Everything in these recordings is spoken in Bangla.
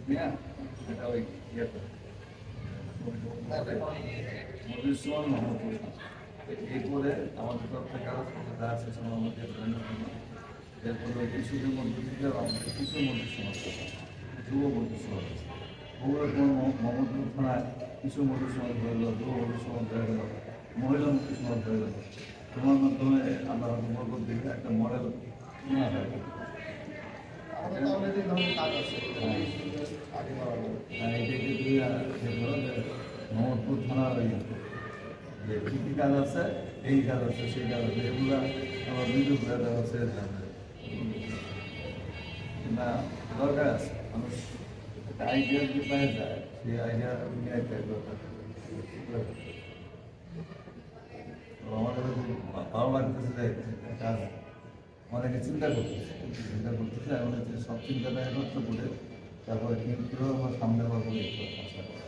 নিয়ে এটা ওই ইয়েতে মধুসূদন মোহাম্মদ এই করে আমাদের তরফ থেকে যা আছে আমাদের এরপরে ওই কৃষকের মধ্যে থেকে আমাদের কিছু মধ্যে সমাজ যুব মধ্যে সমাজ ওগুলো মোহাম্মদপুর থানায় কিছু মধ্যে সমাজ হয়ে গেল, যুব মধ্যে সমাজ হয়ে গেল, মহিলা মুক্তি সমাজ হয়ে গেল। তোমার মাধ্যমে আমরা মরকত দিকে একটা মডেল নেওয়া হয়ে গেল। মোহাম্মদপুর থানার যে কী কী কাজ আছে, এই কাজ আছে, সেই কাজ আছে, এগুলা আমার বিদ্যুৎ আছে না দরকার আছে। মানুষ একটা আইডিয়া যদি পাওয়া যায়, সেই আইডিয়া নিয়ে দরকার। আমাদের ভালো লাগতেছে যে কাজ অনেকে চিন্তা করতেছে আমাদের সব চিন্তাটা একত্র করে তারপরে কিন্তু আমার সামনে পাবো আশা করি।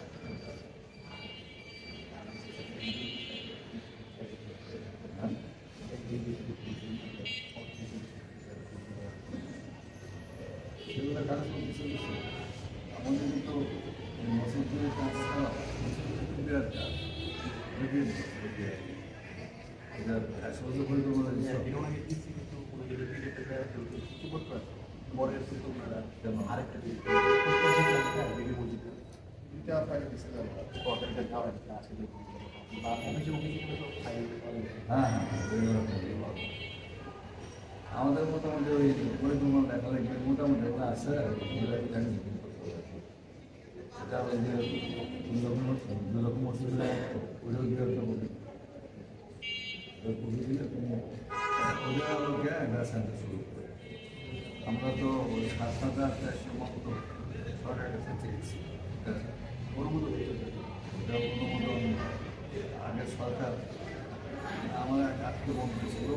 সেগুলো কাজ করতেছে আমাদের কিন্তু মসজিদের কাজটা বিরাট কাজ। সহযোগ পরিকল্পনা আমাদের মোটামুটি ওই পরিকল্পনা দেখা লাগে মোটামুটি ওগুলো আছে। সেটা ওই যে দুরকম অসুবিধা আমরা তো ওই ৭,০০০ মতো সরকারের কাছে চেয়েছি। আগের সরকার আমার এক আত্মীয় বন্ধু ছিল,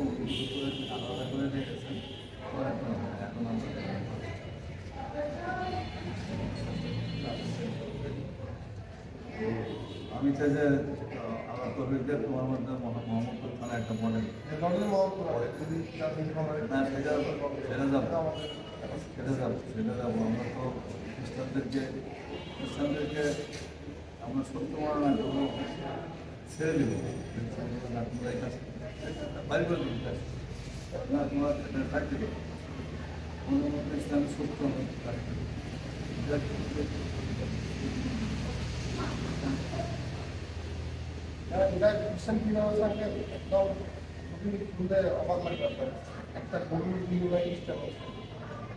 আলাদা করে নিয়ে গেছেন। এখন আমরা আমি চাই যে আমার কবিদের তোমার মধ্যে মোহাম্মদপুর থানা একটা মডেল সেটা যাবো। আমরা তো খ্রিস্টানদেরকে আমরা সত্য মানা করবো, ছেড়ে দেবো বাড়ি করে দিতে না, তোমার থাকতে দেবো ইসলাম সত্য খ্রিস্টান কিভাবে থাকে একদম খুলতে অবাক লাগে। একটা গরুর বিনিময়ে খ্রিস্টান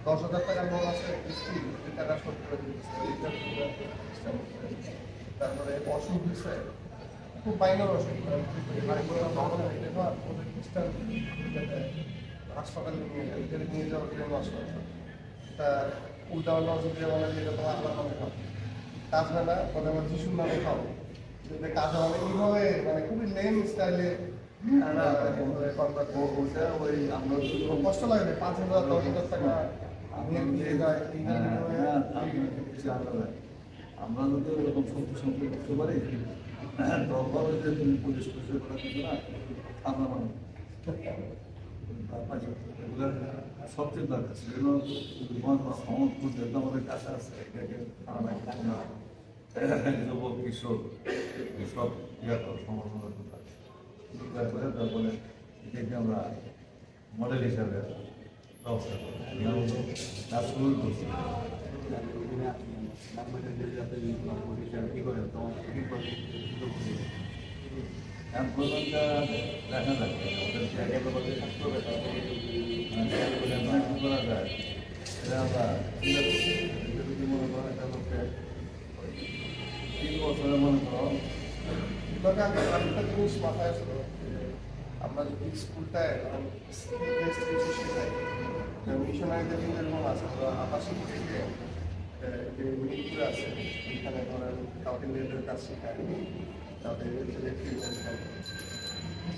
10,000 টাকার লোন আছে, টাকা শোধ করে দিচ্ছে। তারপরে অসুখ হয়েছে, খুব মাইনর অসুখ, খ্রিস্টান হাসপাতালে নিয়ে যাওয়ার জন্য আসে। তা উল্টা পাল্টা অসুখ দিয়ে বলে যেটা তোমার আল্লাহ নামে খাও, কাজ হয় না বলে আমার যিশুর নামে খাও। কাজ হয় এইভাবে মানে খুবই লেম স্টাইলে কষ্ট লাগে। 5,000 10,000 টাকা আমরা যদি ওরকম সত্যি করতে পারি, দরকার যে তুমি পুলিশ পুলিশের করা কিছু না, আমরা মানে সবচেয়ে দরকার সেজন্য যেহেতু আমাদের কাছে আছে, যুবক কিশোর সব সমর্থন করে তারপরে এটাকে আমরা মডেল হিসাবে ব্যবস্থা করি, কাজ শুরু করছি। দেখা যাচ্ছে করা যায় সেটা আমরা যদি মনে করেন একটা লোককে 3 বছরে মনে করো একটা জিনিস মাথায় আসলো, আমরা যদি স্কুলটায় শেখাই, মিশনারিদের যেরকম আছে আবাসিক থেকে যে মিনিটগুলো আছে, এখানে ধরেন কাউকে মেয়েদের কাজ শেখায়, তাদের ইলেকট্রিক্যাল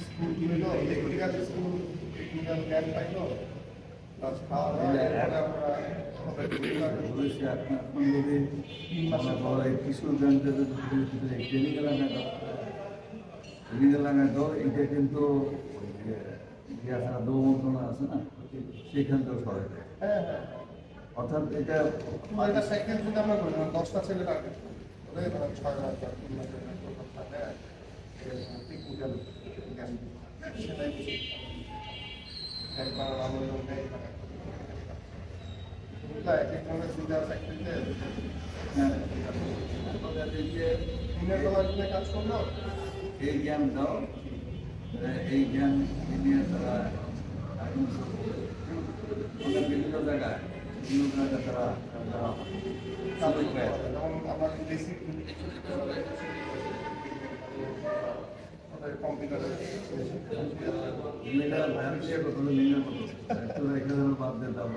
স্কুলগুলো ইলেকট্রিক্যাল স্কুল টেকনিক্যাল জ্ঞান পাইল, প্লাস খাওয়া এটা কিন্তু দৌমন্ত্রণা আছে না, সেখান থেকে সরাই হ্যাঁ অর্থাৎ এটা এটা সাইকেল যদি আমরা করি 10টা ছেলে টার্গেট করে তারা 6 মাস বা 3 মাসের প্রোগ্রাম থাকে টেকনিক্যাল জ্ঞান সেটাই একবার আমাদের নেই এক একজনের সুবিধা ফ্যাক্টরিতে দিনের বেলার জন্য কাজ করলো এই জ্ঞান দাও, এই জ্ঞান নিয়ে তারা বিভিন্ন জায়গায় তারা সুযোগ পায়। যেমন আমার বেসিক কম্পিউটারের মেয়েটা ভ্যান দিয়ে কখনো নিয়ে করতো, একটু রেখে বাদ দিতাম।